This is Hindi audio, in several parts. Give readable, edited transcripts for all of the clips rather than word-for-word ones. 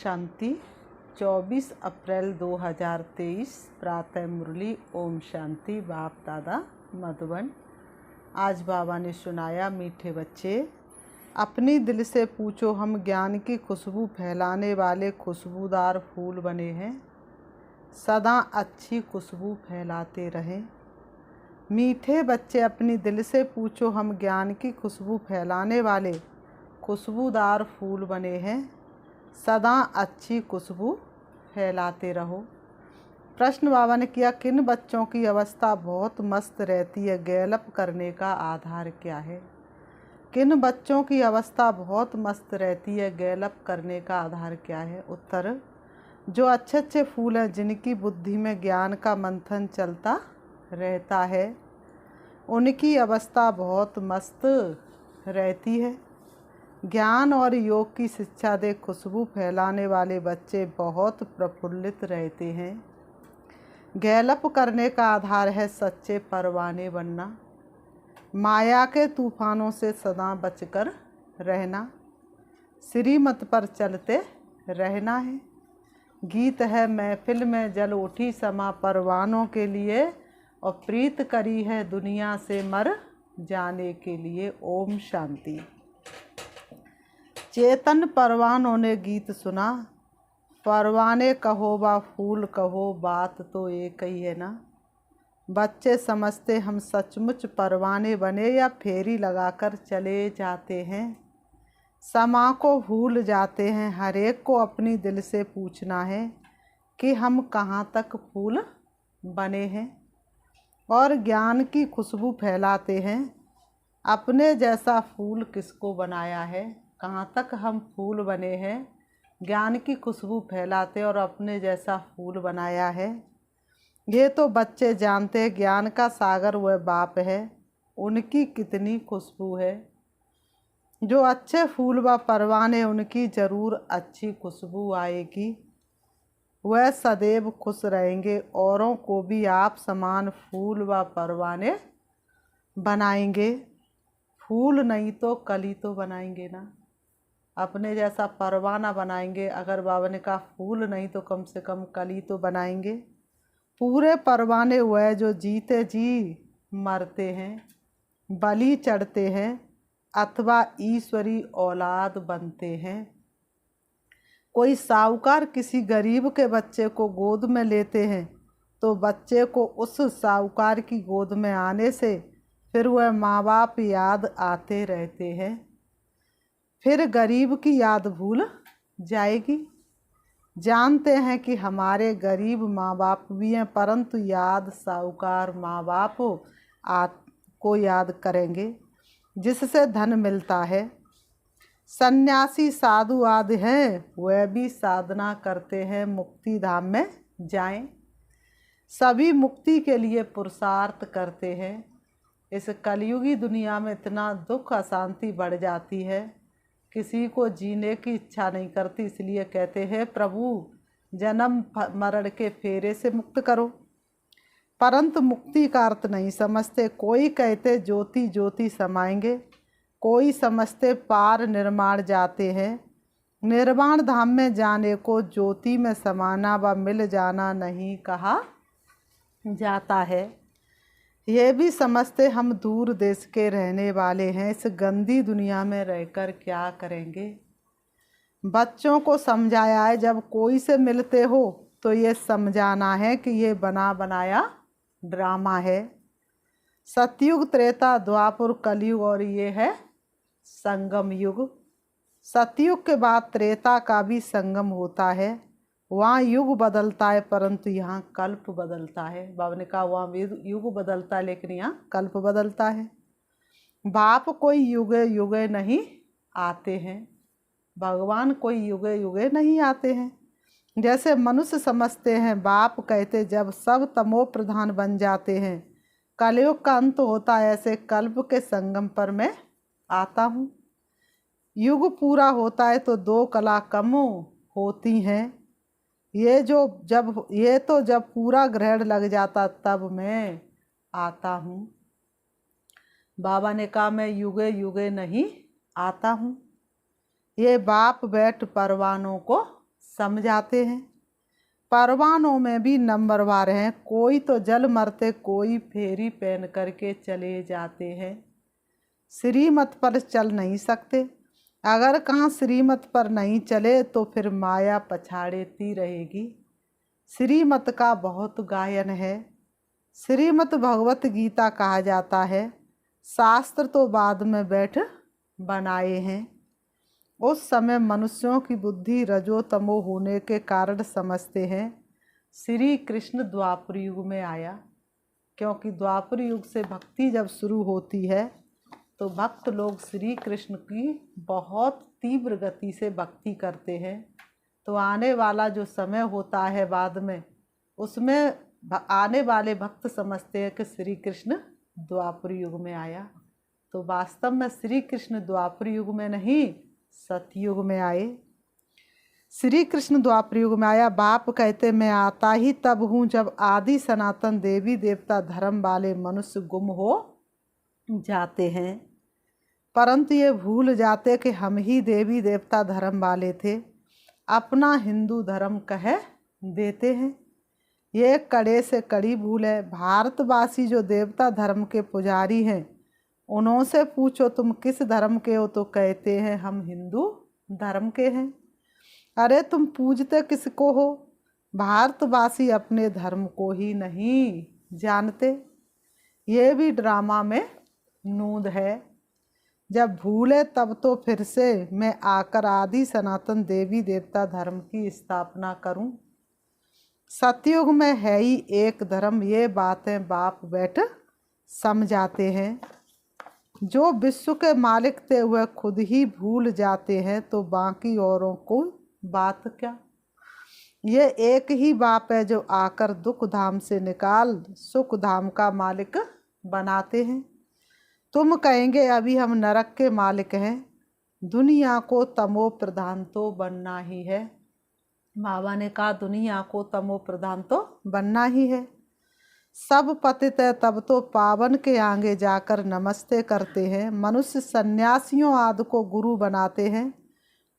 शांति। 24 अप्रैल 2023 प्रातः मुरली। ओम शांति। बाप दादा मधुबन। आज बाबा ने सुनाया, मीठे बच्चे अपनी दिल से पूछो, हम ज्ञान की खुशबू फैलाने वाले खुशबूदार फूल बने हैं। सदा अच्छी खुशबू फैलाते रहें। मीठे बच्चे अपनी दिल से पूछो, हम ज्ञान की खुशबू फैलाने वाले खुशबूदार फूल बने हैं। सदा अच्छी खुशबू फैलाते रहो। प्रश्न बाबा ने किया, किन बच्चों की अवस्था बहुत मस्त रहती है, गैलप करने का आधार क्या है? किन बच्चों की अवस्था बहुत मस्त रहती है, गैलप करने का आधार क्या है? उत्तर, जो अच्छे अच्छे फूल हैं, जिनकी बुद्धि में ज्ञान का मंथन चलता रहता है, उनकी अवस्था बहुत मस्त रहती है। ज्ञान और योग की शिक्षा दे खुशबू फैलाने वाले बच्चे बहुत प्रफुल्लित रहते हैं। गैलप करने का आधार है सच्चे परवाने बनना। माया के तूफानों से सदा बचकर रहना। श्रीमत पर चलते रहना है। गीत है महफिल में जल उठी समा, परवानों के लिए और प्रीत करी है दुनिया से मर जाने के लिए। ओम शांति। चेतन परवानों ने गीत सुना, परवाने कहो व फूल कहो, बात तो एक ही है ना। बच्चे समझते हम सचमुच परवाने बने या फेरी लगाकर चले जाते हैं। समा को भूल जाते हैं। हर एक को अपनी दिल से पूछना है कि हम कहाँ तक फूल बने हैं और ज्ञान की खुशबू फैलाते हैं। अपने जैसा फूल किसको बनाया है? कहाँ तक हम फूल बने हैं, ज्ञान की खुशबू फैलाते और अपने जैसा फूल बनाया है। ये तो बच्चे जानते हैं, ज्ञान का सागर वह बाप है, उनकी कितनी खुशबू है। जो अच्छे फूल व परवाने, उनकी ज़रूर अच्छी खुशबू आएगी। वह सदैव खुश रहेंगे, औरों को भी आप समान फूल व परवाने बनाएंगे। फूल नहीं तो कली तो बनाएंगे ना, अपने जैसा परवाना बनाएंगे। अगर बाबा ने कहा फूल नहीं तो कम से कम कली तो बनाएंगे। पूरे परवाने हुए जो जीते जी मरते हैं, बलि चढ़ते हैं अथवा ईश्वरी औलाद बनते हैं। कोई साहूकार किसी गरीब के बच्चे को गोद में लेते हैं तो बच्चे को उस साहूकार की गोद में आने से फिर वह माँ बाप याद आते रहते हैं। फिर गरीब की याद भूल जाएगी। जानते हैं कि हमारे गरीब माँ बाप भी हैं, परंतु याद साहूकार माँ बाप को याद करेंगे जिससे धन मिलता है। सन्यासी साधु आदि हैं, वह भी साधना करते हैं मुक्ति धाम में जाएं। सभी मुक्ति के लिए पुरुषार्थ करते हैं। इस कलयुगी दुनिया में इतना दुख अशांति बढ़ जाती है, किसी को जीने की इच्छा नहीं करती। इसलिए कहते हैं, प्रभु जन्म मरण के फेरे से मुक्त करो, परंतु मुक्ति का अर्थ नहीं समझते। कोई कहते ज्योति ज्योति समाएंगे, कोई समझते पार निर्माण जाते हैं। निर्वाण धाम में जाने को ज्योति में समाना व मिल जाना नहीं कहा जाता है। ये भी समझते हम दूर देश के रहने वाले हैं, इस गंदी दुनिया में रहकर क्या करेंगे। बच्चों को समझाया है, जब कोई से मिलते हो तो ये समझाना है कि ये बना बनाया ड्रामा है। सतयुग, त्रेता, द्वापर, कलयुग और ये है संगम युग। सतयुग के बाद त्रेता का भी संगम होता है। वहाँ युग बदलता है, परंतु यहाँ कल्प बदलता है। बाबा ने कहा वहाँ युग बदलता है, लेकिन यहाँ कल्प बदलता है। बाप कोई युगे युगे नहीं आते हैं, भगवान कोई युगे युगे नहीं आते हैं। जैसे मनुष्य समझते हैं, बाप कहते जब सब तमो प्रधान बन जाते हैं, कलयुग का अंत होता है, ऐसे कल्प के संगम पर मैं आता हूँ। युग पूरा होता है तो दो कला कम होती हैं। ये तो जब पूरा ग्रहण लग जाता तब मैं आता हूँ। बाबा ने कहा मैं युगे युगे नहीं आता हूँ। ये बाप बैठ परवानों को समझाते हैं। परवानों में भी नंबरवार हैं, कोई तो जल मरते, कोई फेरी पहन करके चले जाते हैं। श्रीमत पर चल नहीं सकते, अगर कहाँ श्रीमत पर नहीं चले तो फिर माया पछाड़ती रहेगी। श्रीमत का बहुत गायन है। श्रीमत भगवत गीता कहा जाता है। शास्त्र तो बाद में बैठ बनाए हैं। उस समय मनुष्यों की बुद्धि रजो तमो होने के कारण समझते हैं श्री कृष्ण द्वापर युग में आया, क्योंकि द्वापर युग से भक्ति जब शुरू होती है तो भक्त लोग श्री कृष्ण की बहुत तीव्र गति से भक्ति करते हैं। तो आने वाला जो समय होता है बाद में, उसमें आने वाले भक्त समझते हैं कि श्री कृष्ण द्वापर युग में आया। तो वास्तव में श्री कृष्ण द्वापर युग में नहीं, सतयुग में आए। श्री कृष्ण द्वापर युग में आया। बाप कहते मैं आता ही तब हूँ जब आदि सनातन देवी देवता धर्म वाले मनुष्य गुम हो जाते हैं, परंतु ये भूल जाते कि हम ही देवी देवता धर्म वाले थे, अपना हिंदू धर्म कह देते हैं। ये कड़े से कड़ी भूल है। भारतवासी जो देवता धर्म के पुजारी हैं, उनसे पूछो तुम किस धर्म के हो, तो कहते हैं हम हिंदू धर्म के हैं। अरे तुम पूजते किसको हो? भारतवासी अपने धर्म को ही नहीं जानते। ये भी ड्रामा में नूंद है। जब भूले तब तो फिर से मैं आकर आदि सनातन देवी देवता धर्म की स्थापना करूं। सतयुग में है ही एक धर्म, ये बातें बाप बैठ समझाते हैं। जो विश्व के मालिक थे हुए खुद ही भूल जाते हैं, तो बाकी औरों को बात क्या। ये एक ही बाप है जो आकर दुख धाम से निकाल सुख धाम का मालिक बनाते हैं। तुम कहेंगे अभी हम नरक के मालिक हैं। दुनिया को तमो प्रधान तो बनना ही है। बाबा ने कहा दुनिया को तमो प्रधान तो बनना ही है। सब पतित है तब तो पावन के आगे जाकर नमस्ते करते हैं। मनुष्य सन्यासियों आदि को गुरु बनाते हैं,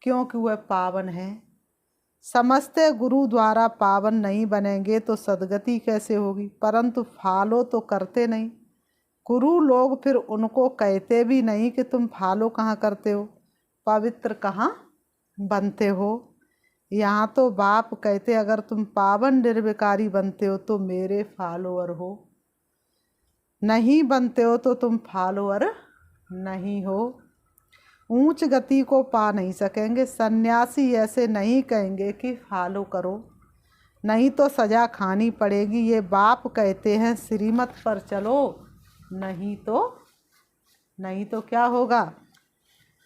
क्योंकि वह पावन हैं। समझते गुरु द्वारा पावन नहीं बनेंगे तो सदगति कैसे होगी, परंतु फॉलो तो करते नहीं। गुरु लोग फिर उनको कहते भी नहीं कि तुम फॉलो कहाँ करते हो, पवित्र कहाँ बनते हो। यहाँ तो बाप कहते अगर तुम पावन निर्विकारी बनते हो तो मेरे फॉलोअर हो, नहीं बनते हो तो तुम फॉलोअर नहीं हो। ऊंच गति को पा नहीं सकेंगे। सन्यासी ऐसे नहीं कहेंगे कि फॉलो करो, नहीं तो सजा खानी पड़ेगी। ये बाप कहते हैं श्रीमत पर चलो, नहीं तो क्या होगा,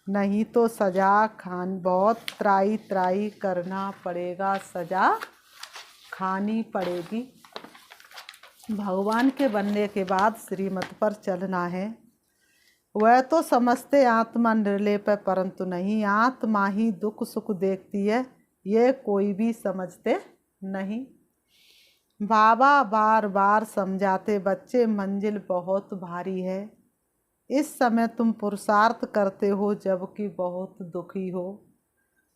नहीं तो सजा खान बहुत त्राई त्राई करना पड़ेगा, सजा खानी पड़ेगी। भगवान के बनने के बाद श्रीमत पर चलना है। वह तो समझते आत्मा निर्लेप है, परंतु नहीं, आत्मा ही दुख सुख देखती है, ये कोई भी समझते नहीं। बाबा बार बार समझाते बच्चे मंजिल बहुत भारी है। इस समय तुम पुरुषार्थ करते हो जबकि बहुत दुखी हो।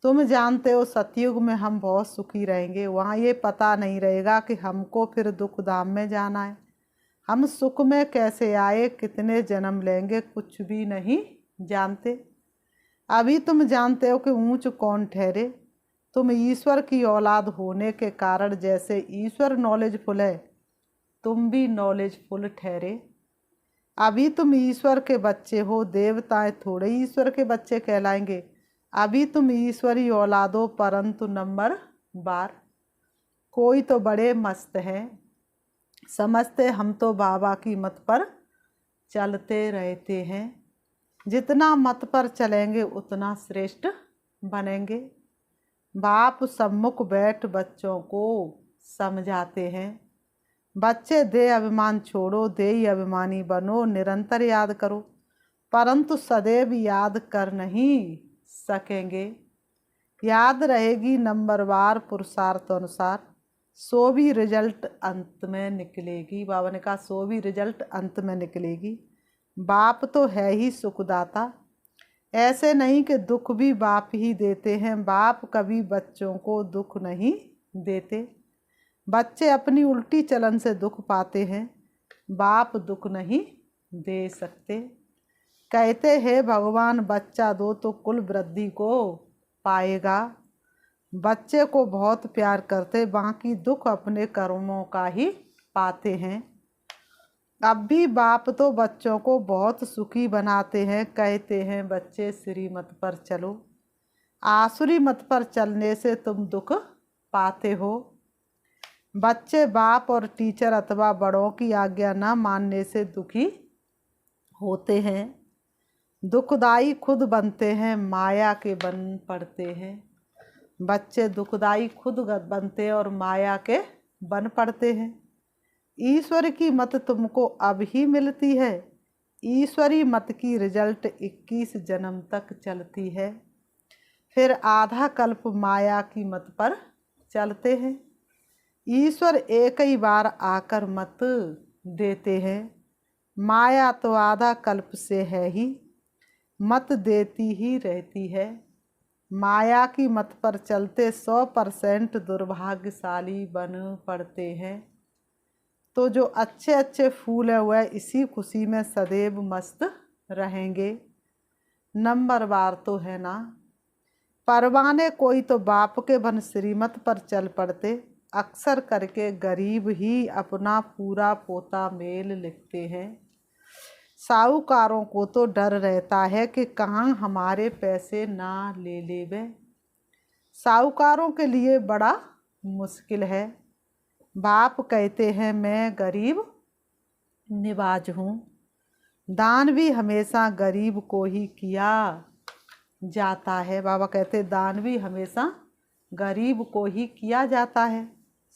तुम जानते हो सतयुग में हम बहुत सुखी रहेंगे, वहाँ ये पता नहीं रहेगा कि हमको फिर दुख धाम में जाना है। हम सुख में कैसे आए, कितने जन्म लेंगे, कुछ भी नहीं जानते। अभी तुम जानते हो कि ऊंच कौन ठहरे। तुम ईश्वर की औलाद होने के कारण जैसे ईश्वर नॉलेजफुल है, तुम भी नॉलेजफुल ठहरे। अभी तुम ईश्वर के बच्चे हो, देवताएं थोड़े ईश्वर के बच्चे कहलाएंगे। अभी तुम ईश्वरी औलाद हो, परंतु नंबर बार। कोई तो बड़े मस्त हैं, समझते हम तो बाबा की मत पर चलते रहते हैं। जितना मत पर चलेंगे उतना श्रेष्ठ बनेंगे। बाप सम्मुख बैठ बच्चों को समझाते हैं। बच्चे दे अभिमान छोड़ो, दे अभिमानी बनो, निरंतर याद करो, परंतु सदैव याद कर नहीं सकेंगे। याद रहेगी नंबरवार पुरुषार्थ अनुसार, सो भी रिजल्ट अंत में निकलेगी। बाबा ने कहा सो भी रिजल्ट अंत में निकलेगी। बाप तो है ही सुखदाता, ऐसे नहीं कि दुख भी बाप ही देते हैं, बाप कभी बच्चों को दुख नहीं देते। बच्चे अपनी उल्टी चलन से दुख पाते हैं, बाप दुख नहीं दे सकते। कहते हैं भगवान बच्चा दो तो कुल वृद्धि को पाएगा। बच्चे को बहुत प्यार करते, बाकी दुख अपने कर्मों का ही पाते हैं। अब भी बाप तो बच्चों को बहुत सुखी बनाते हैं, कहते हैं बच्चे श्रीमत पर चलो। आसुरी मत पर चलने से तुम दुख पाते हो। बच्चे बाप और टीचर अथवा बड़ों की आज्ञा न मानने से दुखी होते हैं। दुखदाई खुद बनते हैं, माया के बन पड़ते हैं। बच्चे दुखदाई खुद बनते और माया के बन पड़ते हैं। ईश्वर की मत तुमको अब ही मिलती है, ईश्वरी मत की रिजल्ट 21 जन्म तक चलती है। फिर आधा कल्प माया की मत पर चलते हैं। ईश्वर एक ही बार आकर मत देते हैं, माया तो आधा कल्प से है ही, मत देती ही रहती है। माया की मत पर चलते 100% दुर्भाग्यशाली बन पड़ते हैं। तो जो अच्छे अच्छे फूल है वह इसी खुशी में सदैव मस्त रहेंगे। नंबर बार तो है ना, परवाने कोई तो बाप के बन श्रीमत पर चल पड़ते, अक्सर करके गरीब ही अपना पूरा पोता मेल लिखते हैं। साहूकारों को तो डर रहता है कि कहाँ हमारे पैसे ना ले लेवे। साहूकारों के लिए बड़ा मुश्किल है। बाप कहते हैं मैं गरीब निवाज हूँ। दान भी हमेशा गरीब को ही किया जाता है। बाबा कहते दान भी हमेशा गरीब को ही किया जाता है।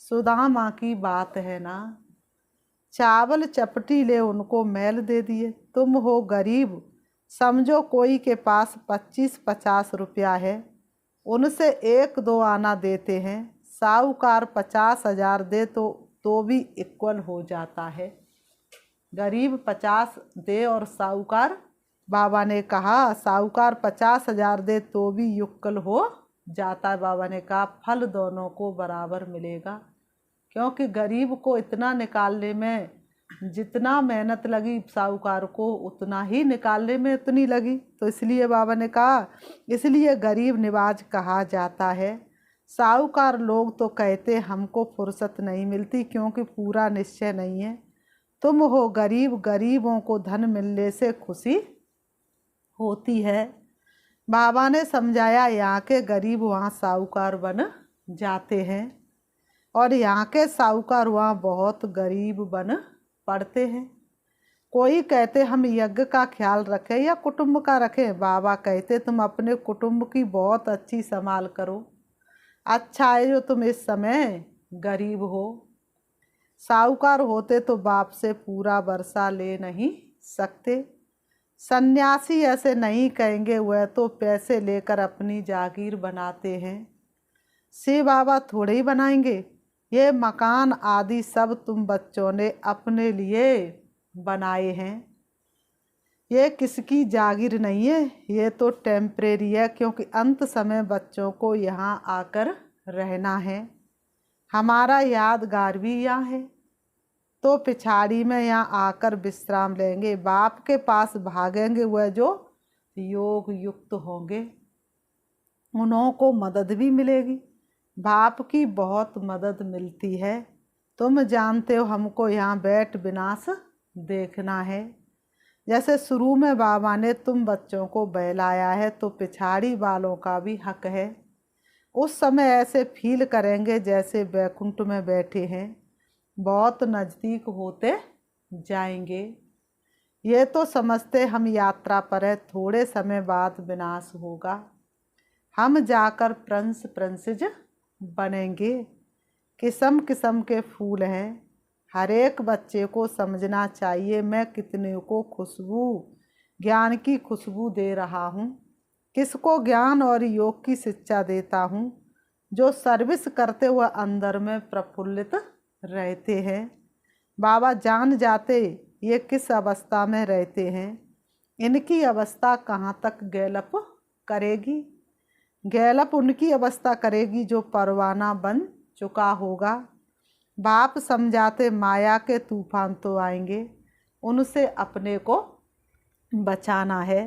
सुदामा की बात है ना, चावल चपटी ले उनको मैल दे दिए। तुम हो गरीब, समझो कोई के पास 25-50 रुपया है, उनसे 1-2 आना देते हैं। साहूकार 50,000 दे तो भी इक्वल हो जाता है। गरीब 50 दे और साहूकार, बाबा ने कहा साहूकार 50,000 दे तो भी इक्वल हो जाता है। बाबा ने कहा फल दोनों को बराबर मिलेगा, क्योंकि गरीब को इतना निकालने में जितना मेहनत लगी साहूकार को उतना ही निकालने में उतनी लगी। तो इसलिए बाबा ने कहा इसलिए गरीब निवाज कहा जाता है। साहूकार लोग तो कहते हमको फुर्सत नहीं मिलती क्योंकि पूरा निश्चय नहीं है। तुम हो गरीब, गरीबों को धन मिलने से खुशी होती है। बाबा ने समझाया यहाँ के गरीब वहाँ साहूकार बन जाते हैं और यहाँ के साहूकार वहाँ बहुत गरीब बन पड़ते हैं। कोई कहते हम यज्ञ का ख्याल रखें या कुटुंब का रखें। बाबा कहते तुम अपने कुटुंब की बहुत अच्छी संभाल करो। अच्छा है जो तुम इस समय गरीब हो। साहूकार होते तो बाप से पूरा वर्षा ले नहीं सकते। सन्यासी ऐसे नहीं कहेंगे, वह तो पैसे लेकर अपनी जागीर बनाते हैं। शिव बाबा थोड़े ही बनाएंगे। ये मकान आदि सब तुम बच्चों ने अपने लिए बनाए हैं। ये किसकी जागीर नहीं है, ये तो टेम्परेरी है, क्योंकि अंत समय बच्चों को यहाँ आकर रहना है। हमारा यादगार भी यहाँ है, तो पिछाड़ी में यहाँ आकर विश्राम लेंगे। बाप के पास भागेंगे वह जो योग युक्त होंगे, उन्हों को मदद भी मिलेगी। बाप की बहुत मदद मिलती है। तुम जानते हो हमको यहाँ बैठ विनाश देखना है। जैसे शुरू में बाबा ने तुम बच्चों को बहलाया है तो पिछाड़ी वालों का भी हक है। उस समय ऐसे फील करेंगे जैसे बैकुंठ में बैठे हैं। बहुत नज़दीक होते जाएंगे। ये तो समझते हम यात्रा पर है, थोड़े समय बाद विनाश होगा। हम जाकर प्रिंस प्रिंसेस बनेंगे। किस्म किस्म के फूल हैं। हर एक बच्चे को समझना चाहिए मैं कितने को खुशबू ज्ञान की खुशबू दे रहा हूँ, किसको ज्ञान और योग की शिक्षा देता हूँ। जो सर्विस करते हुए अंदर में प्रफुल्लित रहते हैं। बाबा जान जाते ये किस अवस्था में रहते हैं। इनकी अवस्था कहाँ तक गैलप करेगी। गैलप उनकी अवस्था करेगी जो परवाना बन चुका होगा। बाप समझाते माया के तूफान तो आएंगे, उनसे अपने को बचाना है।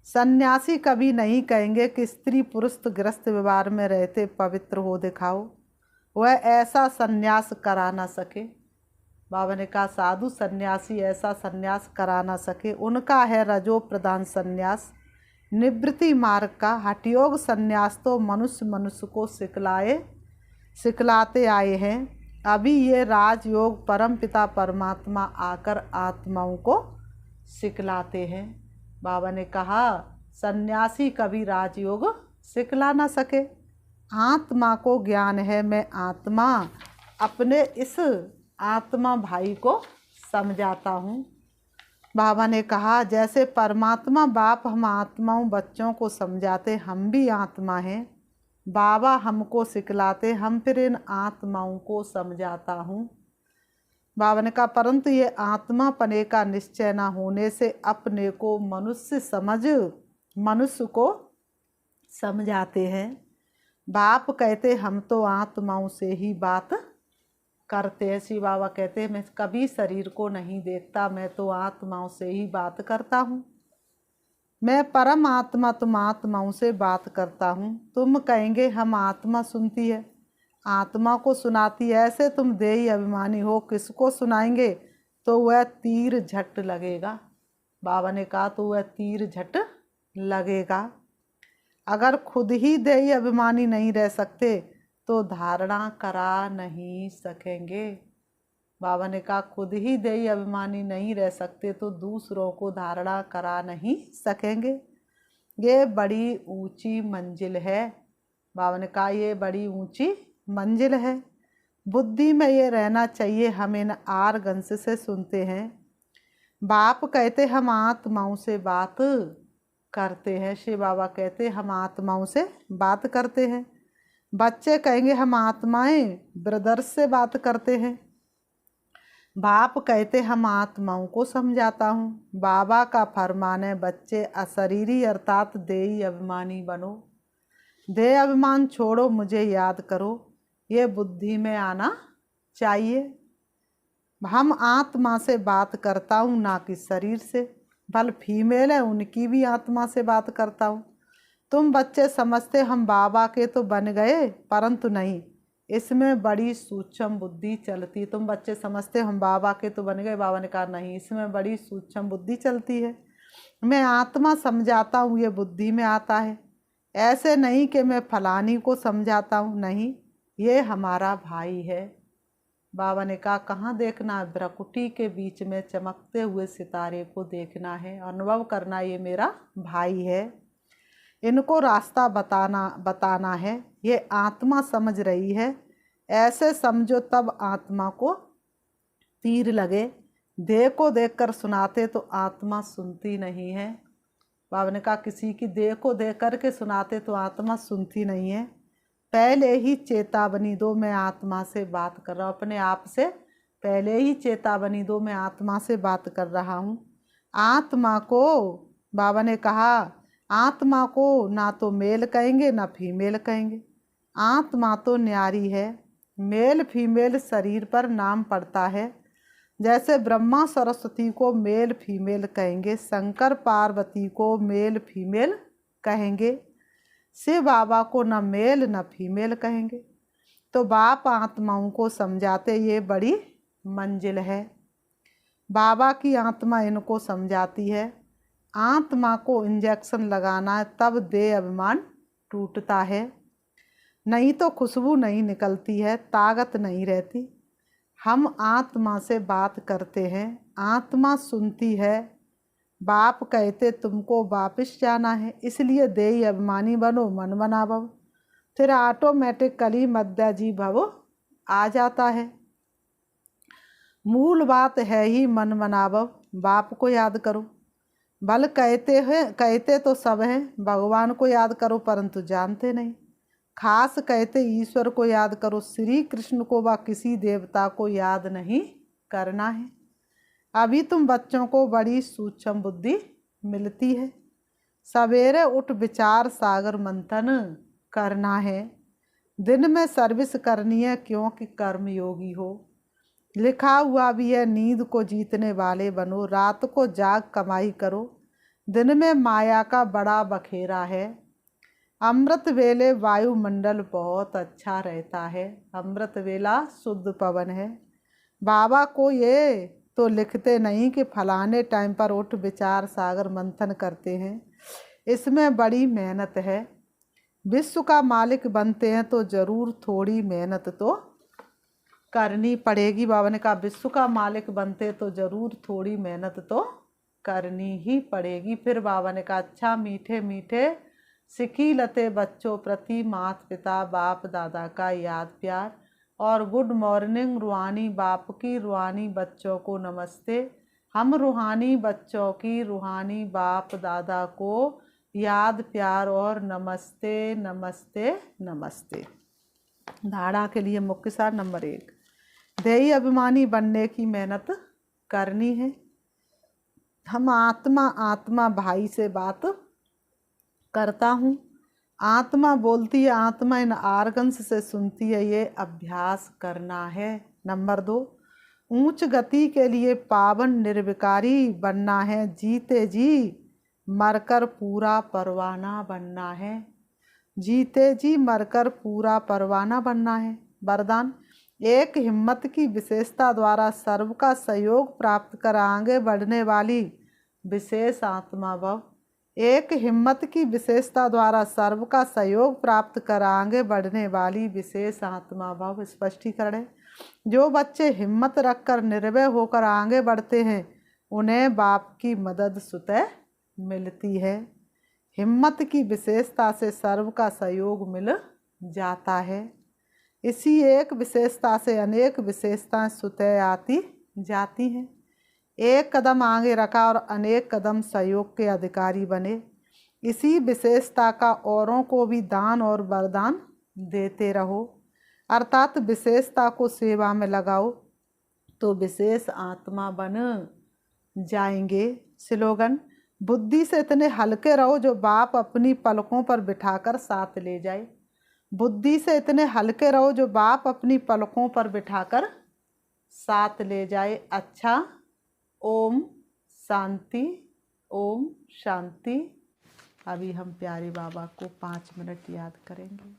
सन्यासी कभी नहीं कहेंगे कि स्त्री पुरुष ग्रस्त व्यवहार में रहते पवित्र हो दिखाओ, वह ऐसा सन्यास करा ना सके। बाबा ने कहा साधु सन्यासी ऐसा सन्यास करा ना सके। उनका है रजो प्रधान सन्यास, निवृत्ति मार्ग का। हठयोग सन्यास तो मनुष्य मनुष्य को सिखलाते आए हैं। अभी ये राजयोग परम पिता परमात्मा आकर आत्माओं को सिखलाते हैं। बाबा ने कहा सन्यासी कभी राजयोग सिखला ना सके। आत्मा को ज्ञान है, मैं आत्मा अपने इस आत्मा भाई को समझाता हूँ। बाबा ने कहा जैसे परमात्मा बाप हम आत्माओं बच्चों को समझाते, हम भी आत्मा हैं। बाबा हमको सिखलाते, हम फिर इन आत्माओं को समझाता हूँ। बाबा ने कहा परंतु ये आत्मा पने का निश्चय न होने से अपने को मनुष्य को समझाते हैं। बाप कहते हम तो आत्माओं से ही बात करते हैं। श्री बाबा कहते हैं मैं कभी शरीर को नहीं देखता, मैं तो आत्माओं से ही बात करता हूँ। मैं परम आत्मा तुम आत्माओं से बात करता हूँ। तुम कहेंगे हम आत्मा सुनती है, आत्मा को सुनाती है, ऐसे तुम देही अभिमानी हो, किसको सुनाएंगे तो वह तीर झट लगेगा। बाबा ने कहा तो वह तीर झट लगेगा। अगर खुद ही देही अभिमानी नहीं रह सकते तो धारणा करा नहीं सकेंगे। बाबा ने कहा खुद ही देही अभिमानी नहीं रह सकते तो दूसरों को धारणा करा नहीं सकेंगे। ये बड़ी ऊंची मंजिल है। बाबा ने कहा ये बड़ी ऊंची मंजिल है। बुद्धि में ये रहना चाहिए। हम इन आर्गन्स से सुनते हैं। बाप कहते हम आत्माओं से बात करते हैं। श्री बाबा कहते हम आत्माओं से बात करते हैं। बच्चे कहेंगे हम आत्माएं ब्रदर्स से बात करते हैं। बाप कहते हम आत्माओं को समझाता हूँ। बाबा का फरमान है बच्चे अशरीरी अर्थात देही अभिमानी बनो। देह अभिमान छोड़ो, मुझे याद करो। ये बुद्धि में आना चाहिए। हम आत्मा से बात करता हूँ ना कि शरीर से। भल फीमेल है उनकी भी आत्मा से बात करता हूँ। तुम बच्चे समझते हम बाबा के तो बन गए, परंतु नहीं, इसमें बड़ी सूक्ष्म बुद्धि चलती। तुम बच्चे समझते हम बाबा के तो बन गए, बाबा ने कहा नहीं, इसमें बड़ी सूक्ष्म बुद्धि चलती है। मैं आत्मा समझाता हूँ, ये बुद्धि में आता है। ऐसे नहीं कि मैं फलानी को समझाता हूँ, नहीं, ये हमारा भाई है। बाबा ने कहा कहाँ देखना है? भ्रकुटी के बीच में चमकते हुए सितारे को देखना है, अनुभव करना, ये मेरा भाई है। इनको रास्ता बताना है। ये आत्मा समझ रही है, ऐसे समझो तब आत्मा को तीर लगे। देह को देखकर सुनाते तो आत्मा सुनती नहीं है। बाबा ने कहा किसी की देह को देख करके सुनाते तो आत्मा सुनती नहीं है। पहले ही चेतावनी दो, मैं आत्मा से बात कर रहा हूँ। अपने आप से पहले ही चेतावनी दो, मैं आत्मा से बात कर रहा हूँ। आत्मा को बाबा ने कहा आत्मा को ना तो मेल कहेंगे ना फीमेल कहेंगे। आत्मा तो न्यारी है। मेल फीमेल शरीर पर नाम पड़ता है। जैसे ब्रह्मा सरस्वती को मेल फीमेल कहेंगे, शंकर पार्वती को मेल फीमेल कहेंगे, शिव बाबा को न मेल न फीमेल कहेंगे। तो बाप आत्माओं को समझाते ये बड़ी मंजिल है। बाबा की आत्मा इनको समझाती है। आत्मा को इंजेक्शन लगाना है तब देह अभिमान टूटता है, नहीं तो खुशबू नहीं निकलती है, ताकत नहीं रहती। हम आत्मा से बात करते हैं, आत्मा सुनती है। बाप कहते तुमको वापिस जाना है, इसलिए देही अभिमानी बनो, मन बनावो, फिर ऑटोमेटिकली मध्याजी भव आ जाता है। मूल बात है ही मन बनावो, बाप को याद करो। बल कहते तो सब हैं, भगवान को याद करो परंतु जानते नहीं। खास कहते ईश्वर को याद करो, श्री कृष्ण को व किसी देवता को याद नहीं करना है। अभी तुम बच्चों को बड़ी सूक्ष्म बुद्धि मिलती है। सवेरे उठ विचार सागर मंथन करना है। दिन में सर्विस करनी है क्योंकि कर्मयोगी हो। लिखा हुआ भी है नींद को जीतने वाले बनो, रात को जाग कमाई करो। दिन में माया का बड़ा बखेरा है। अमृत वेले वायुमंडल बहुत अच्छा रहता है। अमृत वेला शुद्ध पवन है। बाबा को ये तो लिखते नहीं कि फलाने टाइम पर उठ विचार सागर मंथन करते हैं। इसमें बड़ी मेहनत है। विश्व का मालिक बनते हैं तो ज़रूर थोड़ी मेहनत तो करनी पड़ेगी। बाबा ने कहा विश्व का मालिक बनते तो ज़रूर थोड़ी मेहनत तो करनी ही पड़ेगी। फिर बाबा ने कहा अच्छा मीठे मीठे सिखी लते बच्चों प्रति माता पिता बाप दादा का याद प्यार, और गुड मॉर्निंग रूहानी बाप की रूहानी बच्चों को नमस्ते। हम रूहानी बच्चों की रूहानी बाप दादा को याद प्यार और नमस्ते नमस्ते नमस्ते। धारणा के लिए मुख्य सार नंबर 1, ध्येय अभिमानी बनने की मेहनत करनी है। हम आत्मा भाई से बात करता हूँ। आत्मा बोलती है, आत्मा इन आर्गन्स से सुनती है, ये अभ्यास करना है। नंबर 2, उच्च गति के लिए पावन निर्विकारी बनना है। जीते जी मरकर पूरा परवाना बनना है। जीते जी मरकर पूरा परवाना बनना है। वरदान, एक हिम्मत की विशेषता द्वारा सर्व का सहयोग प्राप्त कर आगे बढ़ने वाली विशेष आत्मा भव। एक हिम्मत की विशेषता द्वारा सर्व का सहयोग प्राप्त कर आगे बढ़ने वाली विशेष आत्मा भव। स्पष्टीकरण है, जो बच्चे हिम्मत रखकर निर्भय होकर आगे बढ़ते हैं उन्हें बाप की मदद स्वतः मिलती है। हिम्मत की विशेषता से सर्व का सहयोग मिल जाता है। इसी एक विशेषता से अनेक विशेषताएं स्वतः आती जाती हैं। एक कदम आगे रखा और अनेक कदम सहयोग के अधिकारी बने। इसी विशेषता का औरों को भी दान और वरदान देते रहो, अर्थात विशेषता को सेवा में लगाओ तो विशेष आत्मा बन जाएंगे। स्लोगन, बुद्धि से इतने हल्के रहो जो बाप अपनी पलकों पर बिठाकर साथ ले जाए। बुद्धि से इतने हल्के रहो जो बाप अपनी पलकों पर बिठाकर साथ ले जाए। अच्छा, ओम शांति, ओम शांति। अभी हम प्यारे बाबा को 5 मिनट याद करेंगे,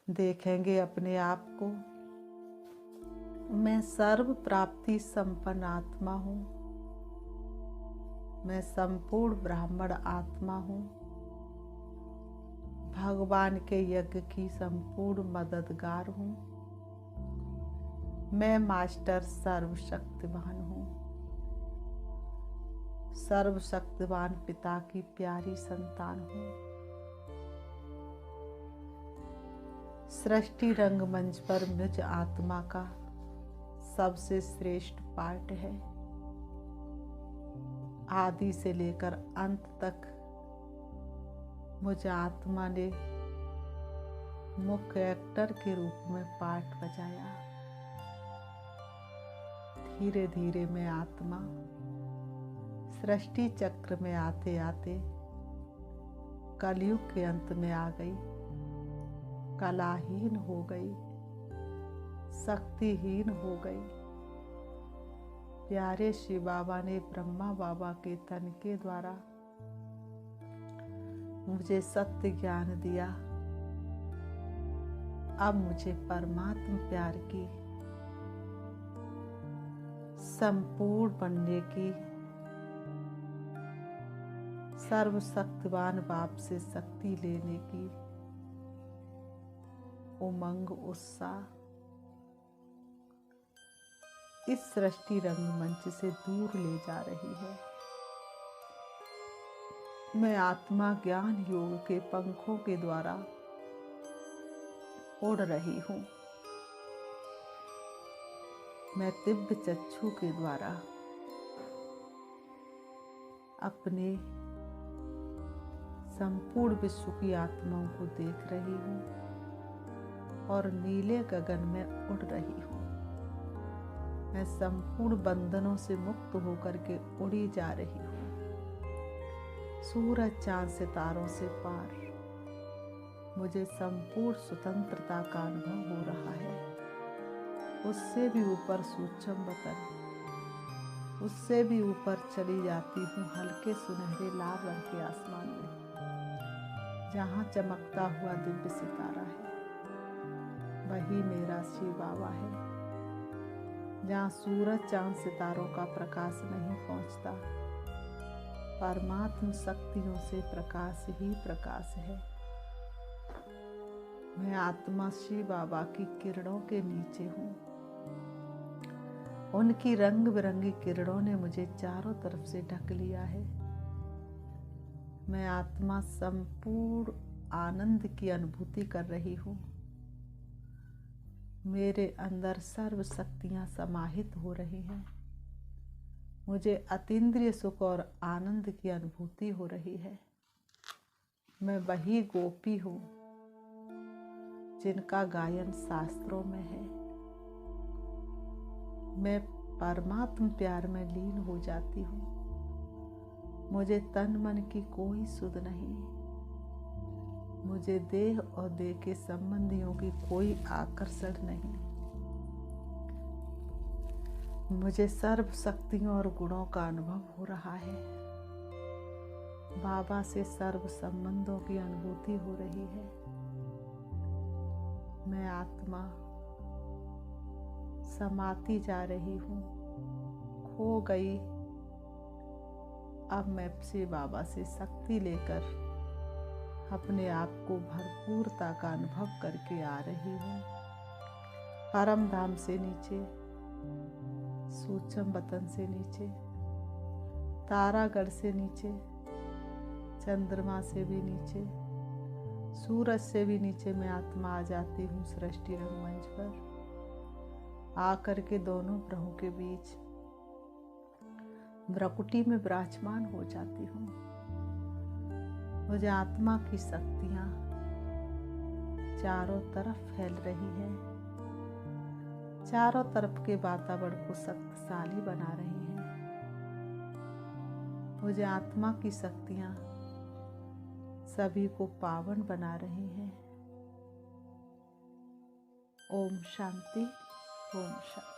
देखेंगे अपने आप को। मैं सर्व प्राप्ति संपन्न आत्मा हूँ। मैं संपूर्ण ब्राह्मण आत्मा हूँ। भगवान के यज्ञ की संपूर्ण मददगार हूँ। मैं मास्टर सर्वशक्तिवान हूँ। सर्वशक्तिवान पिता की प्यारी संतान हूँ। सृष्टि रंगमंच पर मुझ आत्मा का सबसे श्रेष्ठ पाठ है। आदि से लेकर अंत तक मुझ आत्मा ने मुख्य एक्टर के रूप में पाठ बजाया। धीरे धीरे मैं आत्मा सृष्टि चक्र में आते आते कलयुग के अंत में आ गई। कलाहीन हो गई, शक्तिहीन हो गई। प्यारे शिव बाबा ने ब्रह्मा बाबा के तन के द्वारा मुझे सत्य ज्ञान दिया। अब मुझे परमात्मा प्यार की संपूर्ण बनने की, सर्वशक्तिवान बाप से शक्ति लेने की उमंग उत्साह इस सृष्टि रंगमंच से दूर ले जा रही है। मैं आत्मा ज्ञान योग के पंखों के द्वारा उड़ रही हूँ। मैं दिव्य चक्षु के द्वारा अपने संपूर्ण विश्व की आत्माओं को देख रही हूँ और नीले गगन में उड़ रही हूँ। मैं संपूर्ण बंधनों से मुक्त होकर के उड़ी जा रही हूँ। सूरज चांद सितारों से पार मुझे संपूर्ण स्वतंत्रता का अनुभव हो रहा है। उससे भी ऊपर सूक्ष्म वतन, उससे भी ऊपर चली जाती हूँ हल्के सुनहरे लाल रंग के आसमान में, जहाँ चमकता हुआ दिव्य सितारा है। वही मेरा शिव बाबा है। जहाँ सूरज चांद सितारों का प्रकाश नहीं पहुँचता, परमात्म शक्तियों से प्रकाश ही प्रकाश है। मैं आत्मा शिव बाबा की किरणों के नीचे हूँ। उनकी रंग बिरंगी किरणों ने मुझे चारों तरफ से ढक लिया है। मैं आत्मा संपूर्ण आनंद की अनुभूति कर रही हूँ। मेरे अंदर सर्व शक्तियाँ समाहित हो रही हैं। मुझे अतीन्द्रिय सुख और आनंद की अनुभूति हो रही है। मैं वही गोपी हूँ जिनका गायन शास्त्रों में है। मैं परमात्म प्यार में लीन हो जाती हूँ। मुझे तन मन की कोई सुध नहीं। मुझे देह और देह के संबंधियों की कोई आकर्षण नहीं। मुझे सर्व शक्तियों और गुणों का अनुभव हो रहा है। बाबा से सर्व संबंधों की अनुभूति हो रही है। मैं आत्मा समाती जा रही हूँ, खो गई। अब मैं शिव बाबा से शक्ति लेकर अपने आप को भरपूरता का अनुभव करके आ रही हूँ। परम धाम से नीचे, सूक्ष्म वतन से नीचे, तारागढ़ से नीचे, चंद्रमा से भी नीचे, सूरज से भी नीचे मैं आत्मा आ जाती हूँ सृष्टि रंगमंच पर। आकर के दोनों ग्रहों के बीच भ्रकुटी में विराजमान हो जाती हूँ। मुझे आत्मा की शक्तियाँ चारों तरफ फैल रही है, चारों तरफ के वातावरण को शक्तिशाली बना रही हैं। मुझे आत्मा की शक्तियाँ सभी को पावन बना रही हैं। ओम शांति, ओम शांति।